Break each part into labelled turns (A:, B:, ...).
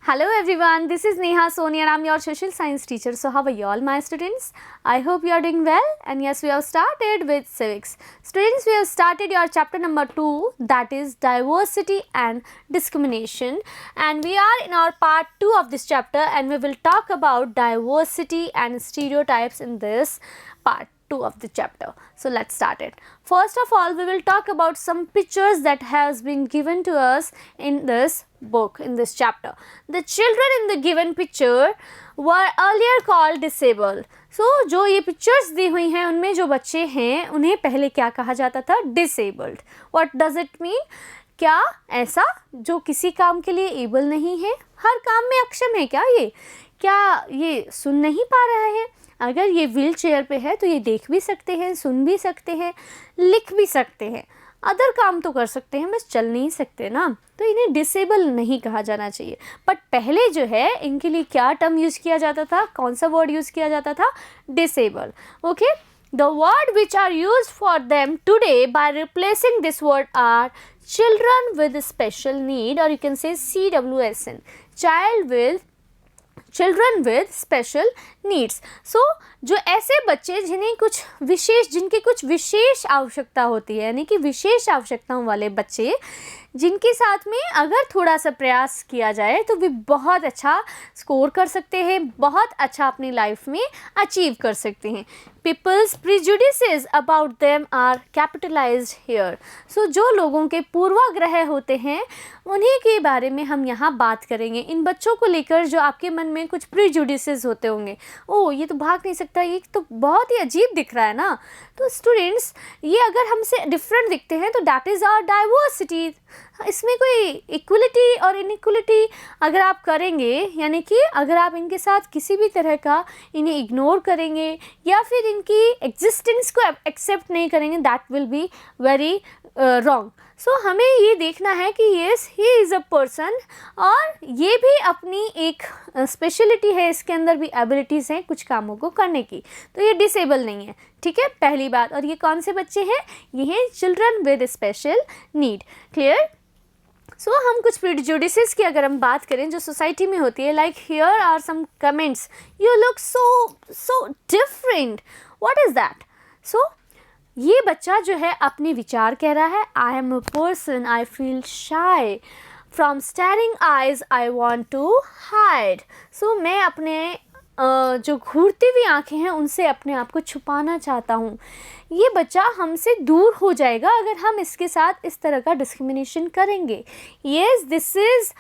A: Hello everyone, this is Neha Soni and I'm your social science teacher. So how are you all my students? I hope you are doing well, and yes, we have started with civics. Students, we have started your chapter number 2, that is diversity and discrimination, and we are in our part 2 of this chapter and we will talk about diversity and stereotypes in this part 2 of the chapter. So let's start it. First of all, we will talk about some pictures that has been given to us in this book, in this chapter. The children in the given picture were earlier called disabled. So जो ये pictures दी हुई हैं उनमें जो बच्चे हैं उन्हें पहले क्या कहा जाता था? Disabled. What does it mean? क्या ऐसा जो किसी काम के लिए एबल नहीं है, हर काम में अक्षम है क्या ये? क्या ये सुन नहीं पा रहा है? अगर ये व्हील चेयर पे है तो ये देख भी सकते हैं, सुन भी सकते हैं, लिख भी सकते हैं, अदर काम तो कर सकते हैं, बस चल नहीं सकते ना, तो इन्हें डिसेबल नहीं कहा जाना चाहिए. बट पहले जो है इनके लिए क्या टर्म यूज़ किया जाता था, कौन सा वर्ड यूज़ किया जाता था? Disable. Okay, the word which are use for them today by replacing this word are children with special need, or you can say CWSN, children with special needs. So जो ऐसे बच्चे जिनकी कुछ विशेष आवश्यकता होती है, यानी कि विशेष आवश्यकताओं वाले बच्चे जिनके साथ में अगर थोड़ा सा प्रयास किया जाए तो वे बहुत अच्छा स्कोर कर सकते हैं, बहुत अच्छा अपनी लाइफ में अचीव कर सकते हैं. People's prejudices about them are capitalized here. So जो लोगों के पूर्वाग्रह होते हैं उन्हीं के बारे में हम यहाँ बात करेंगे. इन बच्चों को लेकर जो आपके मन में कुछ प्रीजुडिसेस होते होंगे, ओ ये तो भाग नहीं सकता, ये तो बहुत ही अजीब दिख रहा है ना, तो स्टूडेंट्स ये अगर हमसे डिफरेंट दिखते हैं तो दैट इज़ आवर डाइवर्सिटी. इसमें कोई इक्वलिटी और इनइक्वलिटी अगर आप करेंगे, यानी कि अगर आप इनके साथ किसी भी तरह का इन्हें इग्नोर करेंगे या फिर इनकी एग्जिस्टेंस को एक्सेप्ट नहीं करेंगे, that will be very wrong. So हमें ये देखना है कि yes he is a person, और ये भी अपनी एक स्पेशलिटी है, इसके अंदर भी एबिलिटीज़ हैं कुछ कामों को करने की, तो ये डिसेबल नहीं है. ठीक है, पहली बात. और ये कौन से बच्चे हैं? ये हैं children with special need. Clear? So हम कुछ प्रिजुडिसेस की अगर हम बात करें जो सोसाइटी में होती है, like here are some comments, you look so different, what is that? So ये बच्चा जो है अपने विचार कह रहा है. I am a person, I feel shy, from staring eyes I want to hide. So मैं अपने जो घूरती हुई आँखें हैं उनसे अपने आप को छुपाना चाहता हूँ. ये बच्चा हमसे दूर हो जाएगा अगर हम इसके साथ इस तरह का डिस्क्रिमिनेशन करेंगे. Yes, this is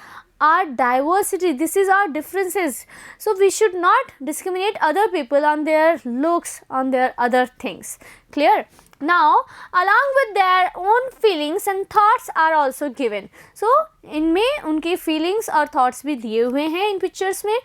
A: our diversity, this is our differences, so we should not discriminate other people on their looks, on their other things. Clear? Now along with their own feelings and thoughts are also given. So इनमें उनके feelings और thoughts भी दिए हुए हैं इन pictures में.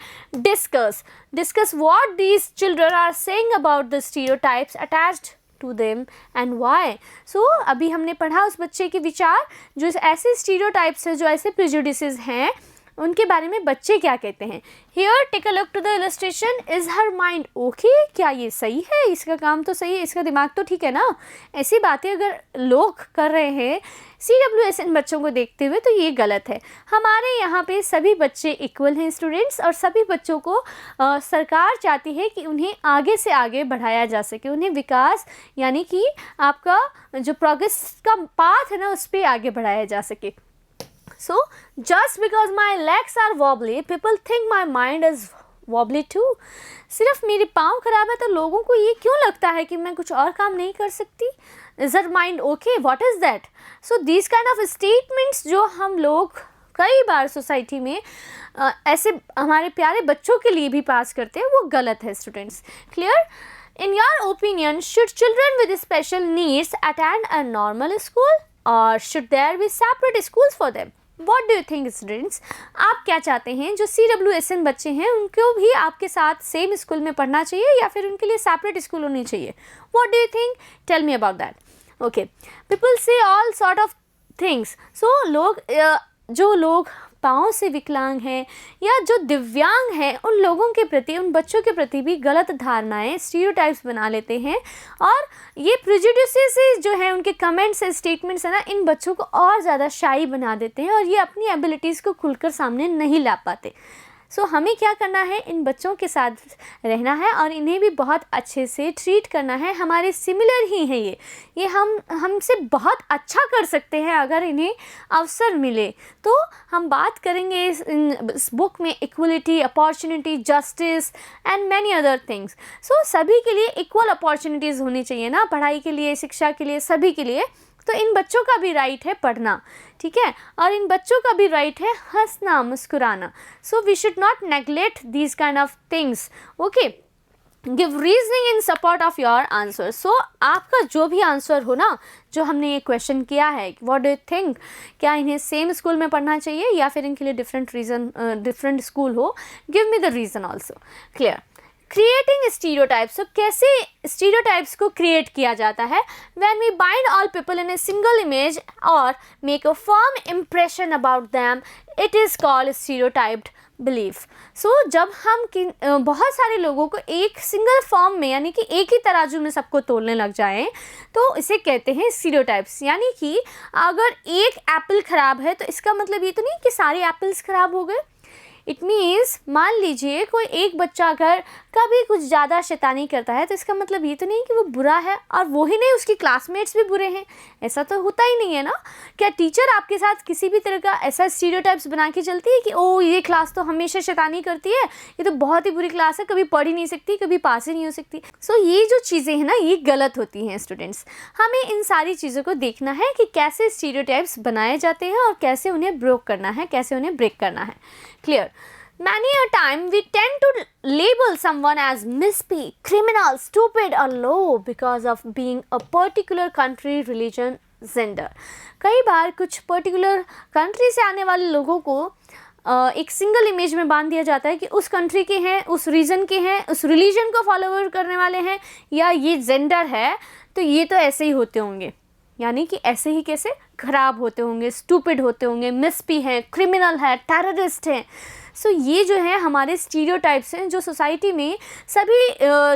A: Discuss what these children are saying about the stereotypes attached to them and why. So अभी हमने पढ़ा उस बच्चे के विचार, जो ऐसे stereotypes हैं, जो ऐसे prejudices हैं, उनके बारे में बच्चे क्या कहते हैं. Here take a look to the illustration. Is her mind okay? क्या ये सही है? इसका काम तो सही है, इसका दिमाग तो ठीक है ना? ऐसी बातें अगर लोग कर रहे हैं CWSN बच्चों को देखते हुए तो ये गलत है. हमारे यहाँ पे सभी बच्चे इक्वल हैं स्टूडेंट्स, और सभी बच्चों को सरकार चाहती है कि उन्हें आगे से आगे बढ़ाया जा सके, उन्हें विकास यानी कि आपका जो प्रोग्रेस का पाथ है ना उस पर आगे बढ़ाया जा सके. So just because my legs are wobbly, people think my mind is wobbly too. सिर्फ मेरे पाँव खराब है तो लोगों को ये क्यों लगता है कि मैं कुछ और काम नहीं कर सकती? Is that mind okay? What is that? So these kind of statements जो हम लोग कई बार सोसाइटी में ऐसे हमारे प्यारे बच्चों के लिए भी पास करते हैं, वो गलत है students. Clear? In your opinion, should children with special needs attend a normal school or should there be separate schools for them? What do you think students? आप क्या चाहते हैं? जो CWSN बच्चे हैं उनको भी आपके साथ सेम स्कूल में पढ़ना चाहिए या फिर उनके लिए सेपरेट स्कूल होनी चाहिए? What do you think? Tell me about that. Okay, people say all sort of things. So जो लोग पाँव से विकलांग हैं या जो दिव्यांग हैं, उन लोगों के प्रति, उन बच्चों के प्रति भी गलत धारणाएं, स्टीरियोटाइप्स बना लेते हैं। और ये प्रेजुडिसेस जो है, उनके कमेंट्स है, स्टेटमेंट्स है ना, इन बच्चों को और ज़्यादा शाई बना देते हैं और ये अपनी एबिलिटीज़ को खुलकर सामने नहीं ला पाते। सो हमें क्या करना है, इन बच्चों के साथ रहना है और इन्हें भी बहुत अच्छे से ट्रीट करना है। हमारे सिमिलर ही हैं ये हमसे बहुत अच्छा कर सकते हैं अगर इन्हें अवसर मिले। तो हम बात करेंगे इस बुक में equality, opportunity, justice and many other things. So सभी के लिए इक्वल अपॉर्चुनिटीज़ होनी चाहिए ना, पढ़ाई के लिए, शिक्षा के लिए, सभी के लिए। तो इन बच्चों का भी राइट है पढ़ना, ठीक है, और इन बच्चों का भी राइट है हंसना, मुस्कुराना। So we should not neglect these kind of things. Okay, give reasoning in support of your answer. So आपका जो भी आंसर हो ना, जो हमने ये क्वेश्चन किया है, व्हाट डू यू थिंक, क्या इन्हें सेम स्कूल में पढ़ना चाहिए या फिर इनके लिए डिफरेंट स्कूल हो, give me the reason also. Clear. Creating stereotypes, तो कैसे स्टीरियोटाइप्स को क्रिएट किया जाता है? When we bind all people in a single image और make a firm impression about them, it is called stereotyped belief. So जब हम बहुत सारे लोगों को एक सिंगल फॉर्म में, यानी कि एक ही तराजू में सबको तोलने लग जाएं, तो इसे कहते हैं स्टीरियोटाइप्स। यानी कि अगर एक एप्पल ख़राब है तो इसका मतलब ये तो नहीं कि सारे एप्पल्स ख़राब हो गए। इट मीन्स, मान लीजिए कोई एक बच्चा अगर कभी कुछ ज़्यादा शैतानी करता है तो इसका मतलब ये तो नहीं कि वो बुरा है, और वो ही नहीं, उसकी क्लासमेट्स भी बुरे हैं, ऐसा तो होता ही नहीं है ना। क्या टीचर आपके साथ किसी भी तरह का ऐसा स्टीरियोटाइप्स बना के चलती है कि ओ ये क्लास तो हमेशा शैतानी करती है, ये तो बहुत ही बुरी क्लास है, कभी पढ़ ही नहीं सकती, कभी पास ही नहीं हो सकती। सो ये जो चीज़ें हैं ना, ये गलत होती हैं स्टूडेंट्स। हमें इन सारी चीज़ों को देखना है कि कैसे स्टीरियोटाइप्स बनाए जाते हैं और कैसे उन्हें ब्रेक करना है, कैसे उन्हें ब्रेक करना है। Clear. Many a time we tend to label someone as misbehave, criminal, stupid or low because of being a particular country, religion, gender. कई बार कुछ पर्टिकुलर कंट्री से आने वाले लोगों को एक सिंगल इमेज में बांध दिया जाता है कि उस कंट्री के हैं, उस रीजन के हैं, उस रिलीजन को फॉलोवर करने वाले हैं, या ये जेंडर है तो ये तो ऐसे ही होते होंगे, यानी कि ऐसे ही कैसे ख़राब होते होंगे, स्टूपिड होते होंगे, मिसपी हैं, क्रिमिनल है, टेररिस्ट हैं। सो ये जो है हमारे स्टीरियोटाइप्स हैं, जो सोसाइटी में सभी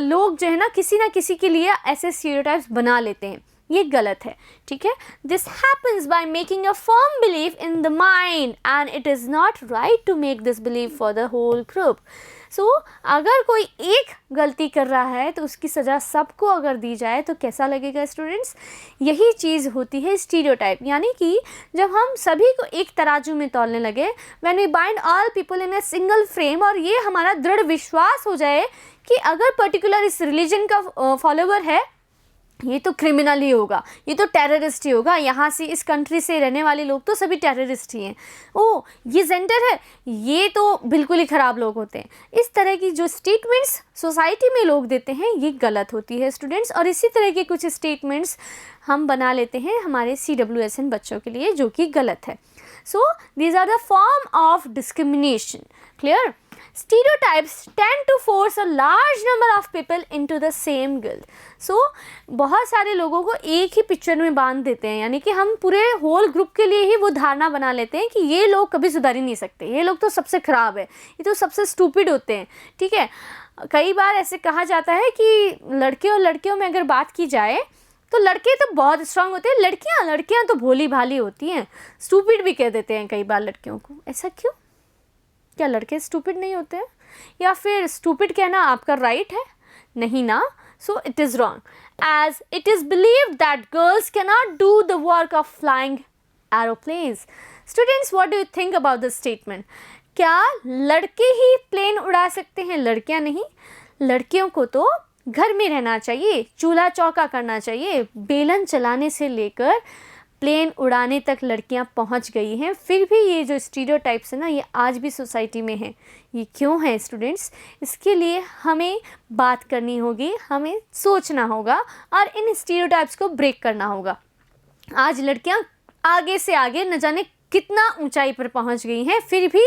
A: लोग जो है ना किसी के लिए ऐसे स्टीरियोटाइप्स बना लेते हैं। ये गलत है, ठीक है। This happens by making a firm belief in the mind and it is not right to make this belief for the whole group. So अगर कोई एक गलती कर रहा है तो उसकी सज़ा सबको अगर दी जाए तो कैसा लगेगा स्टूडेंट्स? यही चीज़ होती है स्टीरियोटाइप, यानी कि जब हम सभी को एक तराजू में तौलने लगे, when we bind all people in a single frame, और ये हमारा दृढ़ विश्वास हो जाए कि अगर पर्टिकुलर इस रिलीजन का फॉलोवर है ये तो क्रिमिनल ही होगा, ये तो टेररिस्ट ही होगा, यहाँ से इस कंट्री से रहने वाले लोग तो सभी टेररिस्ट ही हैं, ओ ये जेंडर है, ये तो बिल्कुल ही ख़राब लोग होते हैं। इस तरह की जो स्टेटमेंट्स सोसाइटी में लोग देते हैं ये गलत होती है स्टूडेंट्स, और इसी तरह के कुछ स्टेटमेंट्स हम बना लेते हैं हमारे CWSN बच्चों के लिए, जो कि गलत है। So these are the form of discrimination. Clear? Stereotypes tend to force a large number of people into the same guild. So बहुत सारे लोगों को एक ही पिक्चर में बांध देते हैं, यानी कि हम पूरे होल ग्रुप के लिए ही वो धारणा बना लेते हैं कि ये लोग कभी सुधर ही नहीं सकते, ये लोग तो सबसे ख़राब है, ये तो सबसे स्टूपिड होते हैं, ठीक है। कई बार ऐसे कहा जाता है कि लड़के और लड़कियों में अगर बात की जाए तो लड़के तो बहुत स्ट्रांग होते हैं, लड़कियाँ तो भोली भाली होती हैं, स्टूपिड भी कह देते हैं कई बार लड़कियों को। ऐसा क्यों? क्या लड़के स्टूपिड नहीं होते हैं? या फिर स्टूपिड कहना आपका राइट है? नहीं ना। So it is wrong, as it is believed that girls can not do the work of flying aeroplanes. Students, what do you think about this statement? क्या लड़के ही प्लेन उड़ा सकते हैं, लड़कियां नहीं? लड़कियों को तो घर में रहना चाहिए, चूल्हा चौका करना चाहिए, बेलन चलाने से लेकर प्लेन उड़ाने तक लड़कियां पहुंच गई हैं। फिर भी ये जो स्टीरियोटाइप्स है ना, ये आज भी सोसाइटी में है। ये क्यों है स्टूडेंट्स? इसके लिए हमें बात करनी होगी, हमें सोचना होगा और इन स्टीरियोटाइप्स को ब्रेक करना होगा। आज लड़कियां आगे से आगे न जाने कितना ऊंचाई पर पहुंच गई हैं, फिर भी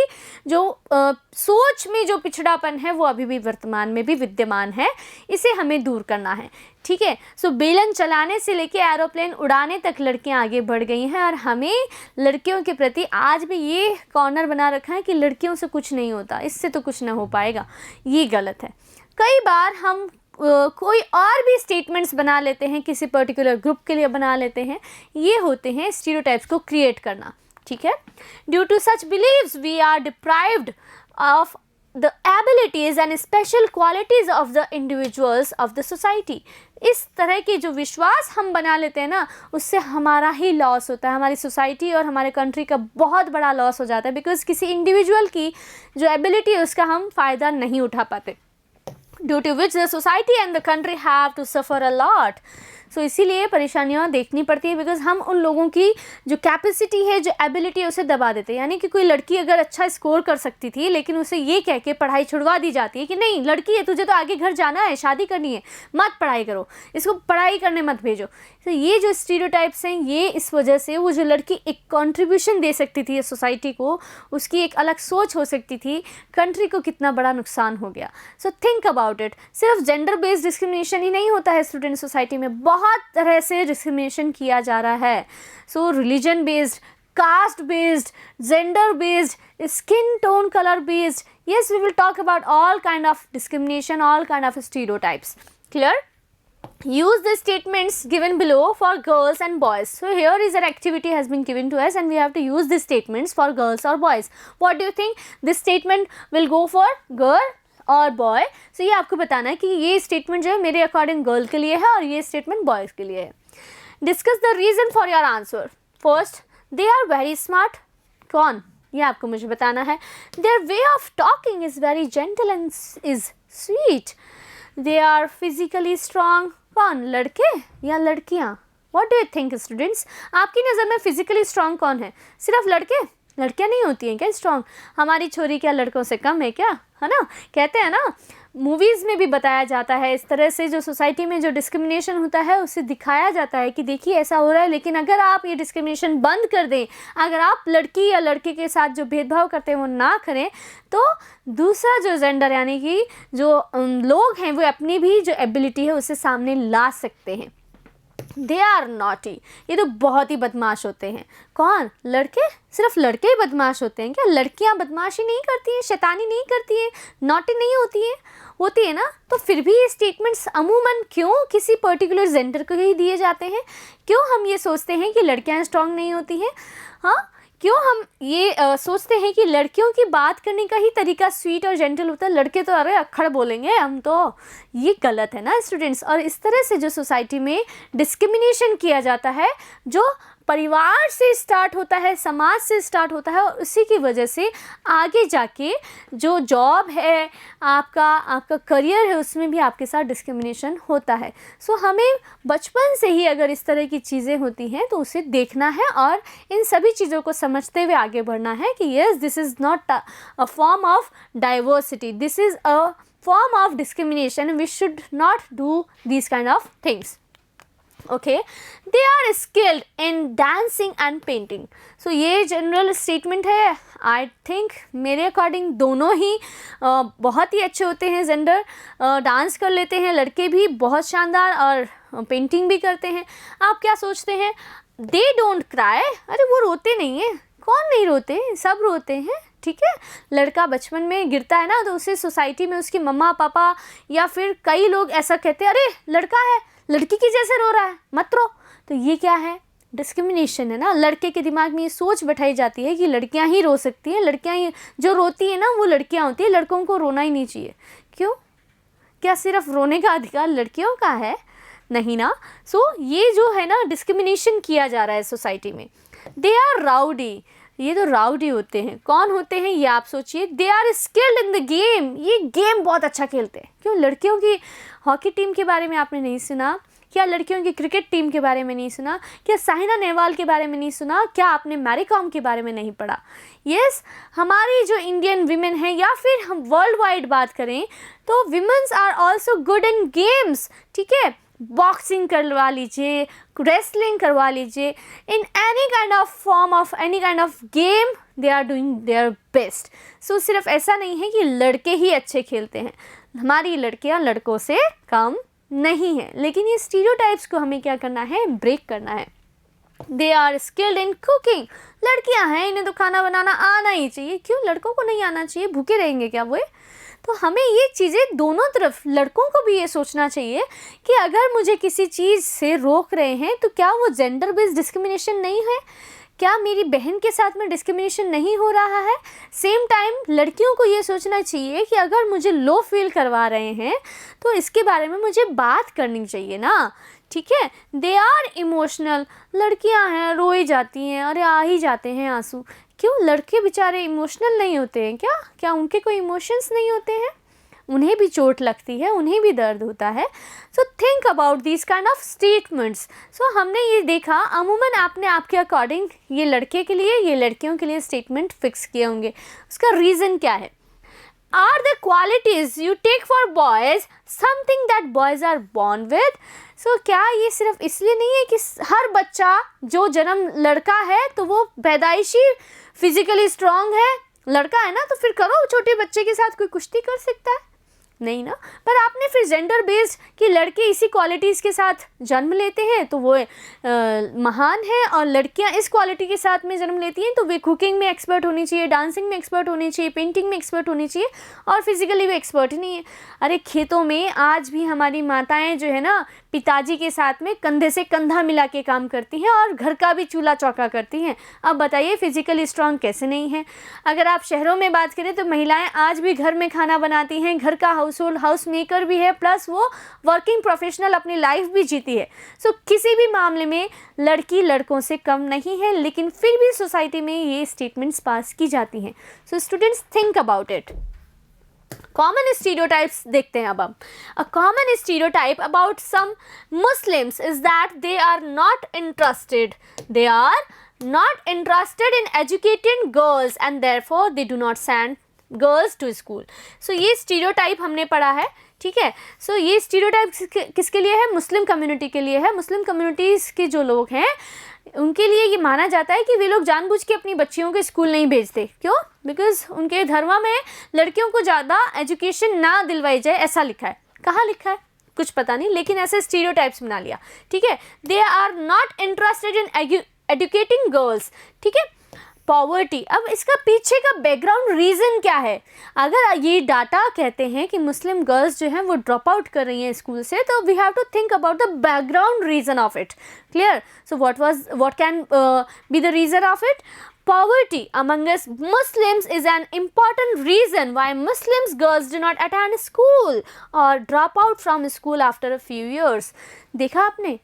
A: जो सोच में जो पिछड़ापन है वो अभी भी वर्तमान में भी विद्यमान है, इसे हमें दूर करना है। ठीक है, सो बेलन चलाने से लेके एरोप्लेन उड़ाने तक लड़कियां आगे बढ़ गई हैं, और हमें लड़कियों के प्रति आज भी ये कॉर्नर बना रखा है कि लड़कियों से कुछ नहीं होता, इससे तो कुछ ना हो पाएगा। ये गलत है। कई बार हम कोई और भी स्टेटमेंट्स बना लेते हैं, किसी पर्टिकुलर ग्रुप के लिए बना लेते हैं, ये होते हैं स्टीरियोटाइप्स को क्रिएट करना। ठीक है, due to such beliefs we are deprived of the abilities and special qualities of the individuals of the society. इस तरह के जो विश्वास हम बना लेते हैं ना, उससे हमारा ही लॉस होता है, हमारी सोसाइटी और हमारे कंट्री का बहुत बड़ा लॉस हो जाता है, बिकॉज किसी इंडिविजुअल की जो एबिलिटी है उसका हम फ़ायदा नहीं उठा पाते, due to which the society and the country have to suffer a lot. So इसीलिए परेशानियाँ देखनी पड़ती है, बिकॉज हम उन लोगों की जो कैपेसिटी है, जो एबिलिटी है, उसे दबा देते हैं। यानी कि कोई लड़की अगर अच्छा स्कोर कर सकती थी, लेकिन उसे ये कह के पढ़ाई छुड़वा दी जाती है कि नहीं, लड़की है, तुझे तो आगे घर जाना है, शादी करनी है, मत पढ़ाई करो, इसको पढ़ाई करने मत भेजो। तो ये जो स्टीरियोटाइप्स हैं, ये इस वजह से वो जो लड़की एक कंट्रीब्यूशन दे सकती थी सोसाइटी को, उसकी एक अलग सोच हो सकती थी, कंट्री को कितना बड़ा नुकसान हो गया। सो थिंक अबाउट इट। सिर्फ जेंडर बेस्ड डिस्क्रिमिनेशन ही नहीं होता है स्टूडेंट, सोसाइटी में बहुत तरह से डिस्क्रिमिनेशन किया जा रहा है। सो religion based, caste based, gender based, skin tone color based, yes, we will talk about all kind of discrimination, all kind of stereotypes. Clear? Use the statements given below for girls and boys. So here is an activity has been given to us and we have to use these statements for girls or boys. What do you think? This statement will go for girl और boy? सो ये आपको बताना है कि ये statement जो है मेरे अकॉर्डिंग गर्ल के लिए है और ये स्टेटमेंट बॉयज़ के लिए है। Discuss the reason for your answer. First, they are very smart. कौन? ये आपको मुझे बताना है। Their way of talking is very gentle and is sweet. They are physically strong. कौन? लड़के या लड़कियाँ? What do you think students? आपकी नज़र में फिजिकली स्ट्रॉन्ग कौन है? सिर्फ लड़के? लड़कियाँ नहीं होती हैं क्या स्ट्रॉन्ग? हमारी छोरी क्या लड़कों से कम है क्या? है ना, कहते हैं ना, मूवीज़ में भी बताया जाता है इस तरह से, जो सोसाइटी में जो डिस्क्रिमिनेशन होता है उसे दिखाया जाता है कि देखिए ऐसा हो रहा है, लेकिन अगर आप ये डिस्क्रिमिनेशन बंद कर दें, अगर आप लड़की या लड़के के साथ जो भेदभाव करते हैं वो ना करें, तो दूसरा जो जेंडर यानी कि जो लोग हैं वो अपनी भी जो एबिलिटी है उसे सामने ला सकते हैं। They are naughty. ये तो बहुत ही बदमाश होते हैं। कौन? लड़के? सिर्फ लड़के ही बदमाश होते हैं क्या? लड़कियां बदमाशी नहीं करती हैं, शैतानी नहीं करती हैं, नॉटी नहीं होती हैं? होती है ना। तो फिर भी ये स्टेटमेंट्स अमूमन क्यों किसी पर्टिकुलर जेंडर को ही दिए जाते हैं? क्यों हम ये सोचते हैं कि लड़कियां स्ट्रांग नहीं होती हैं? हाँ, क्यों हम ये सोचते हैं कि लड़कियों की बात करने का ही तरीका स्वीट और जेंटल होता है, लड़के तो अरे अक्खड़ बोलेंगे हम तो? ये गलत है ना स्टूडेंट्स। और इस तरह से जो सोसाइटी में डिस्क्रिमिनेशन किया जाता है, जो परिवार से स्टार्ट होता है, समाज से स्टार्ट होता है, और उसी की वजह से आगे जाके जो जॉब है, आपका करियर है, उसमें भी आपके साथ डिस्क्रिमिनेशन होता है। सो हमें बचपन से ही अगर इस तरह की चीज़ें होती हैं तो उसे देखना है और इन सभी चीज़ों को समझते हुए आगे बढ़ना है कि yes, this is not a form of diversity, this is a form of discrimination, we should not do this kind of things. Okay, they are skilled in dancing and painting. So ये general statement है। I think मेरे according दोनों ही बहुत ही अच्छे होते हैं gender. Dance कर लेते हैं लड़के भी बहुत शानदार, और पेंटिंग भी करते हैं। आप क्या सोचते हैं? They don't cry. अरे वो रोते नहीं हैं। कौन नहीं रोते? सब रोते हैं। ठीक है, लड़का बचपन में गिरता है ना, तो उसे सोसाइटी में उसके मम्मा पापा या फिर कई लोग ऐसा कहते हैं, अरे लड़का है, लड़की की जैसे रो रहा है, मत रो। तो ये क्या है? डिस्क्रिमिनेशन है ना। लड़के के दिमाग में ये सोच बैठाई जाती है कि लड़कियां ही रो सकती हैं, लड़कियां ही जो रोती हैं ना वो लड़कियां होती हैं, लड़कों को रोना ही नहीं चाहिए। क्यों? क्या सिर्फ रोने का अधिकार लड़कियों का है? नहीं ना। सो ये जो है ना डिस्क्रिमिनेशन किया जा रहा है सोसाइटी में। They are rowdy. ये तो राउडी होते हैं। कौन होते हैं ये आप सोचिए। They are skilled in the game. ये गेम बहुत अच्छा खेलते हैं। क्यों? लड़कियों की हॉकी टीम के बारे में आपने नहीं सुना क्या? लड़कियों की क्रिकेट टीम के बारे में नहीं सुना क्या? साइना नेहवाल के बारे में नहीं सुना क्या? आपने मैरी कॉम के बारे में नहीं पढ़ा? यस, हमारी जो इंडियन वीमेन है, या फिर हम वर्ल्ड वाइड बात करें तो womens are also good in games. ठीक है, बॉक्सिंग करवा लीजिए, रेसलिंग करवा लीजिए, in any kind of form of any kind of game they are doing their best. So सिर्फ ऐसा नहीं है कि लड़के ही अच्छे खेलते हैं, हमारी लड़कियां लड़कों से कम नहीं है, लेकिन ये स्टीरियोटाइप्स को हमें क्या करना है, ब्रेक करना है। They are skilled in cooking, लड़कियां हैं इन्हें तो खाना बनाना आना ही चाहिए, क्यों लड़कों को नहीं आना चाहिए, भूखे रहेंगे क्या वो? तो हमें ये चीज़ें दोनों तरफ, लड़कों को भी ये सोचना चाहिए कि अगर मुझे किसी चीज़ से रोक रहे हैं तो क्या वो जेंडर बेस्ड डिस्क्रिमिनेशन नहीं है, क्या मेरी बहन के साथ में डिस्क्रिमिनेशन नहीं हो रहा है। सेम टाइम लड़कियों को ये सोचना चाहिए कि अगर मुझे लो फील करवा रहे हैं तो इसके बारे में मुझे बात करनी चाहिए ना, ठीक है। दे आर इमोशनल, लड़कियां हैं रो ही जाती हैं, अरे आ ही जाते हैं आंसू, क्यों लड़के बेचारे इमोशनल नहीं होते हैं क्या? क्या उनके कोई इमोशंस नहीं होते हैं? उन्हें भी चोट लगती है, उन्हें भी दर्द होता है। So think about this kind of statements. So हमने ये देखा अमूमन आपने आपके अकॉर्डिंग ये लड़के के लिए, ये लड़कियों के लिए स्टेटमेंट फिक्स किए होंगे। उसका रीज़न क्या है? Are the qualities you take for boys something that boys are born with? So क्या ये सिर्फ इसलिए नहीं है कि हर बच्चा जो जन्म लड़का है तो वो पैदाइशी फिजिकली स्ट्रांग है, लड़का है ना तो फिर करो, छोटे बच्चे के साथ कोई कुश्ती कर सकता है? नहीं ना। पर आपने फिर जेंडर बेस्ड कि लड़के इसी क्वालिटीज़ के साथ जन्म लेते हैं तो वो महान है, और लड़कियां इस क्वालिटी के साथ में जन्म लेती हैं तो वे कुकिंग में एक्सपर्ट होनी चाहिए, डांसिंग में एक्सपर्ट होनी चाहिए, पेंटिंग में एक्सपर्ट होनी चाहिए, और फिजिकली वो एक्सपर्ट ही नहीं है। अरे खेतों में आज भी हमारी माताएं जो है ना पिताजी के साथ में कंधे से कंधा मिला के काम करती हैं और घर का भी चूल्हा चौका करती हैं। अब बताइए फिजिकली स्ट्रांग कैसे नहीं है? अगर आप शहरों में बात करें तो महिलाएं आज भी घर में खाना बनाती हैं, घर का हाउस मेकर भी है, प्लस वो वर्किंग प्रोफेशनल अपनी लाइफ भी जीती है। सो किसी भी मामले में लड़की लड़कों से कम नहीं है, लेकिन फिर भी सोसाइटी में ये स्टेटमेंट्स पास की जाती हैं। So students think about it. Common stereotypes देखते हैं अब हम। A common stereotype about some Muslims is that they are not interested in educating girls and therefore they do not send girls to school. So ये stereotype हमने पढ़ा है, ठीक है। सो ये स्टीरियोटाइप किसके लिए है? मुस्लिम कम्युनिटी के लिए है। मुस्लिम कम्युनिटीज़ के जो लोग हैं उनके लिए ये माना जाता है कि वे लोग जानबूझ के अपनी बच्चियों को स्कूल नहीं भेजते। क्यों? बिकॉज उनके धर्म में लड़कियों को ज़्यादा एजुकेशन ना दिलवाई जाए, ऐसा लिखा है। कहाँ लिखा है कुछ पता नहीं, लेकिन ऐसे स्टीरियोटाइप्स बना लिया, ठीक है। They are not interested in educating girls, ठीक है। पॉवर्टी, अब इसका पीछे का बैकग्राउंड रीज़न क्या है? अगर ये डाटा कहते हैं कि मुस्लिम गर्ल्स जो हैं वो ड्रॉप आउट कर रही हैं स्कूल से, तो we have to think about the background reason of it. Clear? So what can be the reason of it? Poverty among us Muslims is an important reason why Muslims girls do not attend school or drop out from school after a few years. देखा आपने,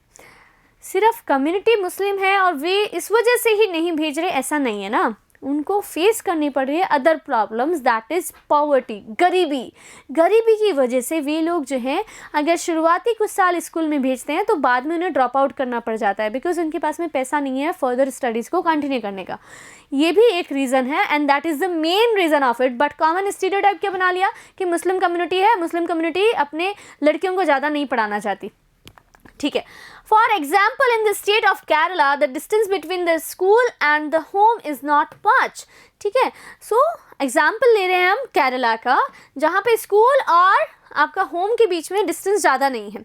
A: सिर्फ community मुस्लिम है और वे इस वजह से ही नहीं भेज रहे, ऐसा नहीं है ना। उनको फेस करनी पड़ रही है other problems, that is poverty, गरीबी की वजह से वे लोग जो हैं अगर शुरुआती कुछ साल स्कूल में भेजते हैं तो बाद में उन्हें ड्रॉप आउट करना पड़ जाता है, बिकॉज उनके पास में पैसा नहीं है फर्दर स्टडीज़ को कंटिन्यू करने का। ये भी एक रीज़न है and that is the main reason of it. But common stereotype क्या बना लिया कि मुस्लिम कम्युनिटी है, मुस्लिम कम्युनिटी अपने लड़कियों को ज़्यादा नहीं पढ़ाना चाहती, ठीक है। For example in the state of Kerala the distance between the school and the home is not much, ठीक है। सो एग्जाम्पल ले रहे हैं हम केरला का, जहाँ पे स्कूल और आपका होम के बीच में डिस्टेंस ज़्यादा नहीं है।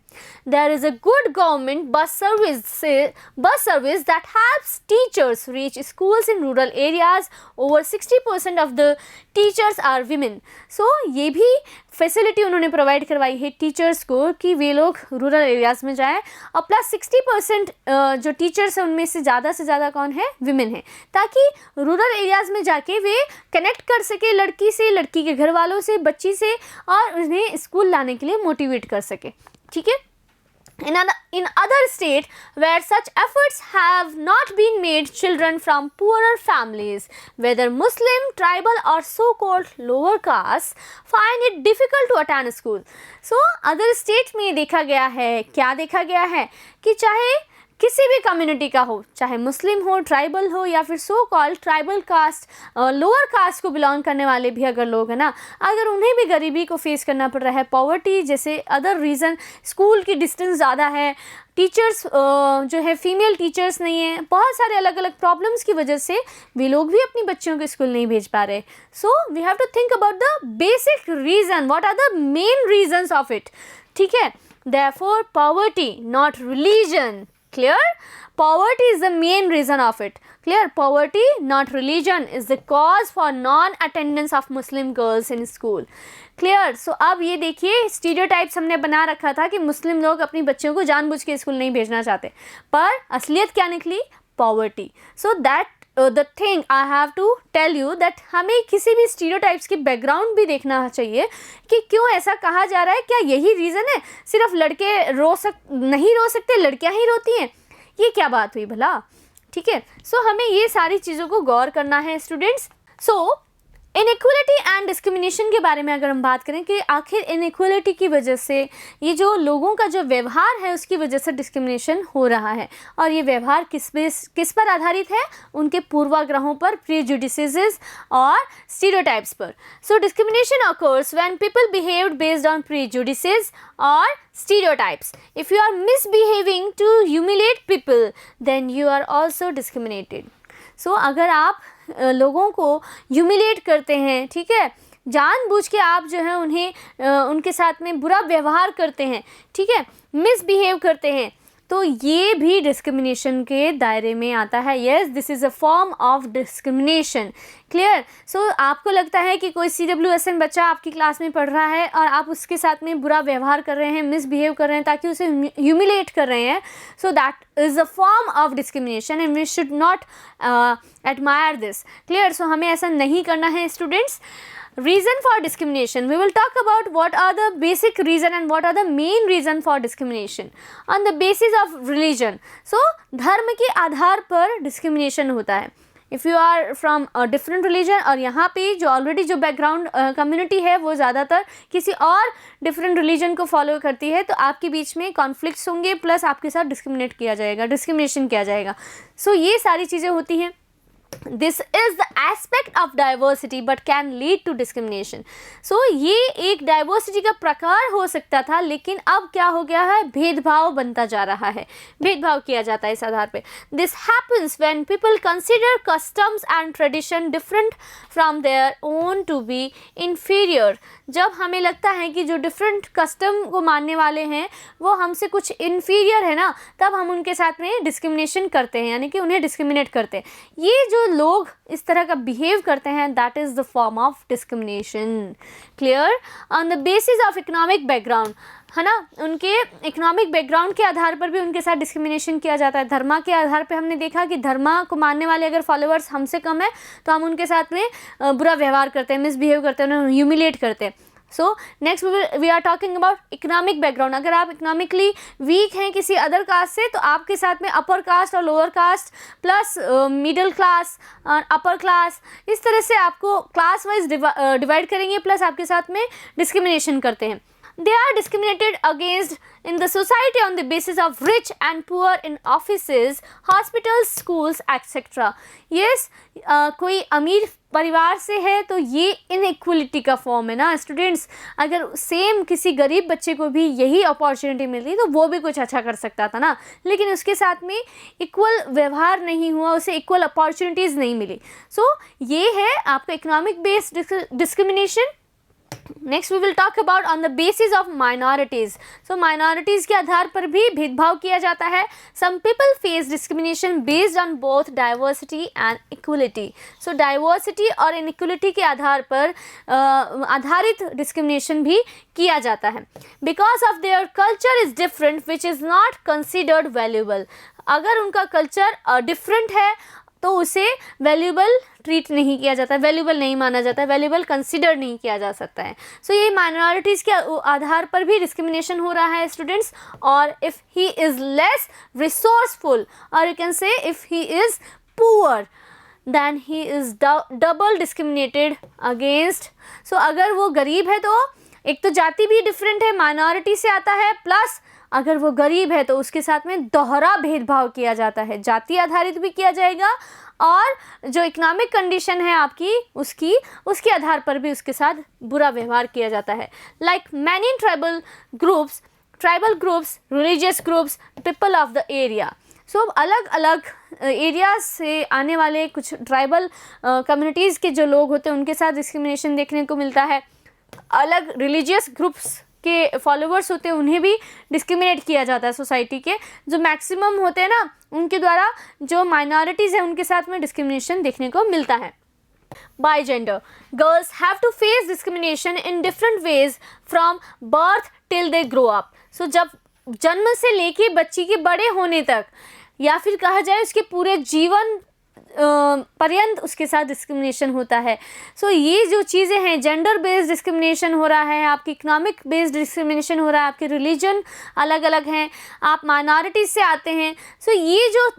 A: There is a good government bus service that helps teachers reach schools in rural areas. Over 60% of the teachers are women. So ये भी फैसिलिटी उन्होंने प्रोवाइड करवाई है टीचर्स को कि वे लोग रूरल एरियाज़ में जाएं, और प्लस 60% जो टीचर्स हैं उनमें से ज़्यादा कौन है? विमेन है, ताकि रूरल एरियाज़ में जाके वे कनेक्ट कर सके लड़की से, लड़की के घर वालों से, बच्ची से, और उन्हें स्कूल लाने के लिए मोटिवेट कर सके, ठीक है। In other states where such efforts have not been made, children from poorer families, whether Muslim, tribal or so-called lower caste, find it difficult to attend school. So other states में देखा गया है, क्या देखा गया है कि चाहे किसी भी कम्युनिटी का हो, चाहे मुस्लिम हो, ट्राइबल हो, या फिर so called tribal caste, lower caste को बिलोंग करने वाले भी अगर लोग हैं ना, अगर उन्हें भी गरीबी को फेस करना पड़ रहा है, पॉवर्टी जैसे अदर रीज़न, स्कूल की डिस्टेंस ज़्यादा है, टीचर्स जो है फीमेल टीचर्स नहीं है, बहुत सारे अलग अलग प्रॉब्लम्स की वजह से वे लोग भी अपनी बच्चियों को स्कूल नहीं भेज पा रहे. So we have to think about the basic reason, what are the main reasons of it. ठीक है, therefore poverty not religion. Clear? Poverty is the main reason of it. Clear? Poverty not religion is the cause for non-attendance of Muslim girls in school. Clear? So अब ये देखिए stereotypes हमने बना रखा था कि मुस्लिम लोग अपनी बच्चियों को जानबूझ के स्कूल नहीं भेजना चाहते, पर असलियत क्या निकली? Poverty. So that the thing I have to tell you that हमें किसी भी stereotypes की बैकग्राउंड भी देखना चाहिए कि क्यों ऐसा कहा जा रहा है. क्या यही रीज़न है सिर्फ लड़के नहीं रो सकते, लड़कियां ही रोती हैं? ये क्या बात हुई भला? ठीक है, सो हमें ये सारी चीज़ों को गौर करना है students. So inequality and discrimination के बारे में अगर हम बात करें कि आखिर इनइक्वलिटी की वजह से, ये जो लोगों का जो व्यवहार है उसकी वजह से डिस्क्रिमिनेशन हो रहा है, और ये व्यवहार किस पर आधारित है? उनके पूर्वाग्रहों पर, प्रीजुडिसेस और स्टीरियोटाइप्स पर. सो discrimination occurs when people behaved based on prejudices or stereotypes. If you are misbehaving to humiliate people, then you are also discriminated. सो अगर आप लोगों को ह्यूमिलेट करते हैं, ठीक है, जानबूझ के आप जो है उन्हें उनके साथ में बुरा व्यवहार करते हैं, ठीक है, मिसबिहेव करते हैं, तो ये भी डिस्क्रिमिनेशन के दायरे में आता है. Yes, this is a form of discrimination. Clear? So आपको लगता है कि कोई CWSN बच्चा आपकी क्लास में पढ़ रहा है और आप उसके साथ में बुरा व्यवहार कर रहे हैं, मिसबिहेव कर रहे हैं, ताकि उसे ह्यूमिलेट कर रहे हैं. So that is a form of discrimination and we should not admire this. Clear? So हमें ऐसा नहीं करना है students. Reason for discrimination, we will talk about what are the basic reason and what are the main reason for discrimination on the basis of religion. So धर्म के आधार पर discrimination होता है. If you are from a different religion, और यहाँ पे जो ऑलरेडी जो बैकग्राउंड कम्युनिटी है वो ज़्यादातर किसी और डिफरेंट रिलीजन को फॉलो करती है, तो आपके बीच में कॉन्फ्लिक्ट्स होंगे, प्लस आपके साथ डिस्क्रिमिनेशन किया जाएगा. सो ये सारी चीज़ें होती हैं. This is the aspect of diversity but can lead to discrimination. So ये एक डाइवर्सिटी का प्रकार हो सकता था, लेकिन अब क्या हो गया है? भेदभाव बनता जा रहा है, भेदभाव किया जाता है इस आधार पे. This happens when people consider customs and tradition different from their own to be inferior. जब हमें लगता है कि जो डिफरेंट कस्टम को मानने वाले हैं वो हमसे कुछ इन्फीरियर है ना, तब हम उनके साथ में डिस्क्रिमिनेशन करते हैं, यानी कि उन्हें डिस्क्रिमिनेट करते हैं. ये जो लोग इस तरह का बिहेव करते हैं, that is the form of discrimination. Clear? On the basis of economic background, है ना, उनके इकोनॉमिक बैकग्राउंड के आधार पर भी उनके साथ डिस्क्रिमिनेशन किया जाता है. धर्मा के आधार पे हमने देखा कि धर्मा को मानने वाले अगर फॉलोअर्स हमसे कम है तो हम उनके साथ में बुरा व्यवहार करते हैं, मिसबिहेव करते हैं, उन्हें ह्यूमिलेट करते हैं. So next we are talking about economic background. अगर आप इकोनॉमिकली वीक हैं किसी अदर कास्ट से, तो आपके साथ में अपर कास्ट और lower caste plus middle class और अपर क्लास, इस तरह से आपको क्लास वाइज डिवाइड करेंगे, प्लस आपके साथ में डिस्क्रिमिनेशन करते हैं. They are discriminated against in the society on the basis of rich and poor in offices, hospitals, schools, etc. Yes, कोई अमीर परिवार से है तो ये इनइक्वलिटी का फॉर्म है ना स्टूडेंट्स. अगर सेम किसी गरीब बच्चे को भी यही अपॉर्चुनिटी मिली तो वो भी कुछ अच्छा कर सकता था ना, लेकिन उसके साथ में इक्वल व्यवहार नहीं हुआ, उसे इक्वल अपॉर्चुनिटीज़ नहीं मिली. सो ये है आपका economic based discrimination. Next we will talk about on the basis of minorities. So minorities के आधार पर भी भेदभाव किया जाता है. Some people face discrimination based on both diversity and equality. So diversity और इनइक्वलिटी के आधार पर आधारित डिस्क्रिमिनेशन भी किया जाता है. Because of their culture is different which is not considered valuable. अगर उनका कल्चर डिफरेंट है तो उसे वैल्यूबल ट्रीट नहीं किया जाता, वैल्यूबल नहीं माना जाता, वैल्यूबल कंसिडर नहीं किया जा सकता है. सो ये माइनॉरिटीज़ के आधार पर भी डिस्क्रिमिनेशन हो रहा है स्टूडेंट्स. और if he is less resourceful और you can say if he is poor then he is double discriminated against. So अगर वो गरीब है तो एक तो जाति भी डिफरेंट है, माइनॉरिटी से आता है, प्लस अगर वो गरीब है तो उसके साथ में दोहरा भेदभाव किया जाता है, जाति आधारित भी किया जाएगा और जो इकोनॉमिक कंडीशन है आपकी उसके आधार पर भी उसके साथ बुरा व्यवहार किया जाता है. Like many tribal groups, religious groups, people of the area. So अलग अलग एरियाज से आने वाले कुछ ट्राइबल कम्युनिटीज़ के जो लोग होते हैं उनके साथ डिस्क्रिमिनेशन देखने को मिलता है. अलग रिलीजियस ग्रुप्स के फॉलोअर्स होते हैं उन्हें भी डिस्क्रिमिनेट किया जाता है. सोसाइटी के जो मैक्सिमम होते हैं ना उनके द्वारा जो माइनॉरिटीज़ हैं उनके साथ में डिस्क्रिमिनेशन देखने को मिलता है. By gender, girls have to face discrimination in different ways from birth till they grow up. So जब जन्म से लेके बच्ची के बड़े होने तक या फिर कहा जाए उसके पूरे जीवन पर्यंत उसके साथ डिस्क्रिमिनेशन होता है. सो ये जो चीज़ें हैं, जेंडर बेस्ड डिस्क्रिमिनेशन हो रहा है, आपकी इकोनॉमिक बेस्ड डिस्क्रिमिनेशन हो रहा है, आपके रिलीजन अलग अलग हैं, आप माइनॉरिटीज से आते हैं. सो ये जो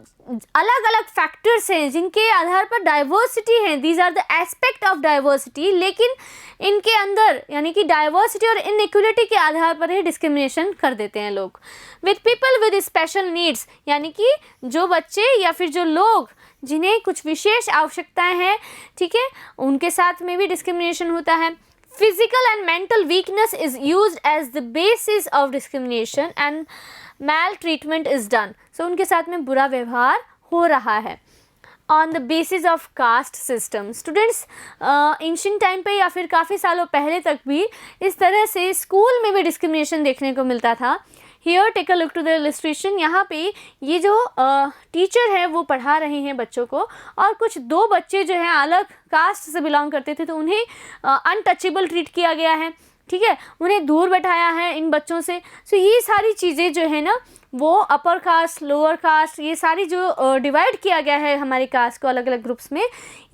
A: अलग अलग फैक्टर्स हैं जिनके आधार पर डाइवर्सिटी है, these are the aspect of diversity. लेकिन इनके अंदर यानी कि डाइवर्सिटी और इनइक्वलिटी के आधार पर ही डिस्क्रिमिनेशन कर देते हैं लोग. With people with special needs, यानी कि जो बच्चे या फिर जो लोग जिन्हें कुछ विशेष आवश्यकताएं हैं, ठीक है, उनके साथ में भी डिस्क्रिमिनेशन होता है. Physical and mental weakness is used as the basis of discrimination and maltreatment is done. So उनके साथ में बुरा व्यवहार हो रहा है on the basis of caste system. Students, ancient time पे या फिर काफ़ी सालों पहले तक भी इस तरह से स्कूल में भी डिस्क्रिमिनेशन देखने को मिलता था. Here take a look to the illustration. यहाँ पे ये जो टीचर है वो पढ़ा रहे हैं बच्चों को और कुछ दो बच्चे जो हैं अलग कास्ट से बिलोंग करते थे तो उन्हें अनटचेबल ट्रीट किया गया है, ठीक है, उन्हें दूर बैठाया है इन बच्चों से. सो ये सारी चीज़ें जो है ना वो अपर कास्ट, लोअर कास्ट, ये सारी जो डिवाइड किया गया है हमारे कास्ट को अलग अलग ग्रुप्स में,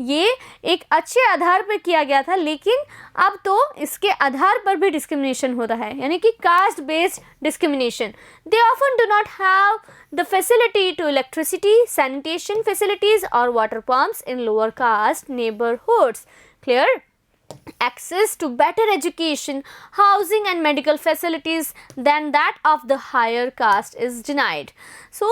A: ये एक अच्छे आधार पर किया गया था. लेकिन अब तो इसके आधार पर भी डिस्क्रिमिनेशन हो रहा है, यानी कि caste based discrimination. They often do not have the facility to electricity, sanitation facilities और water pumps in lower caste neighbourhoods. Clear? Access to better education, housing and medical facilities than that of the higher caste is denied. So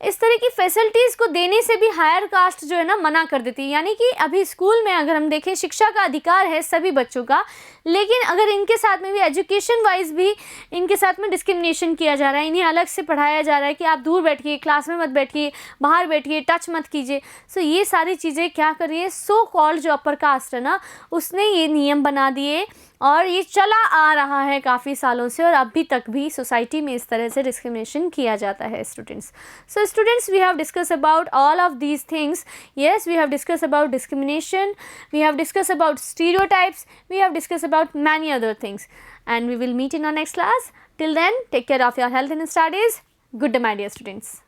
A: इस तरह की facilities को देने से भी higher cast जो है ना मना कर देती है. यानी कि अभी स्कूल में अगर हम देखें शिक्षा का अधिकार है सभी बच्चों का, लेकिन अगर इनके साथ में भी एजुकेशन वाइज भी इनके साथ में डिस्क्रिमिनेशन किया जा रहा है, इन्हें अलग से पढ़ाया जा रहा है कि आप दूर बैठिए, क्लास में मत बैठिए, बाहर बैठिए, टच मत कीजिए. सो ये सारी चीज़ें क्या कर रही है, सो कॉल्ड जो अपर कास्ट है ना उसने ये नियम बना दिए और ये चला आ रहा है काफ़ी सालों से और अभी तक भी सोसाइटी में इस तरह से डिस्क्रिमिनेशन किया जाता है. Students, so students, we have discuss about all of these things. Yes, we have discuss about discrimination, we have discuss about stereotypes, we have discuss about many other things, and we will meet in our next class. Till then, take care of your health and studies. Good day, my dear students.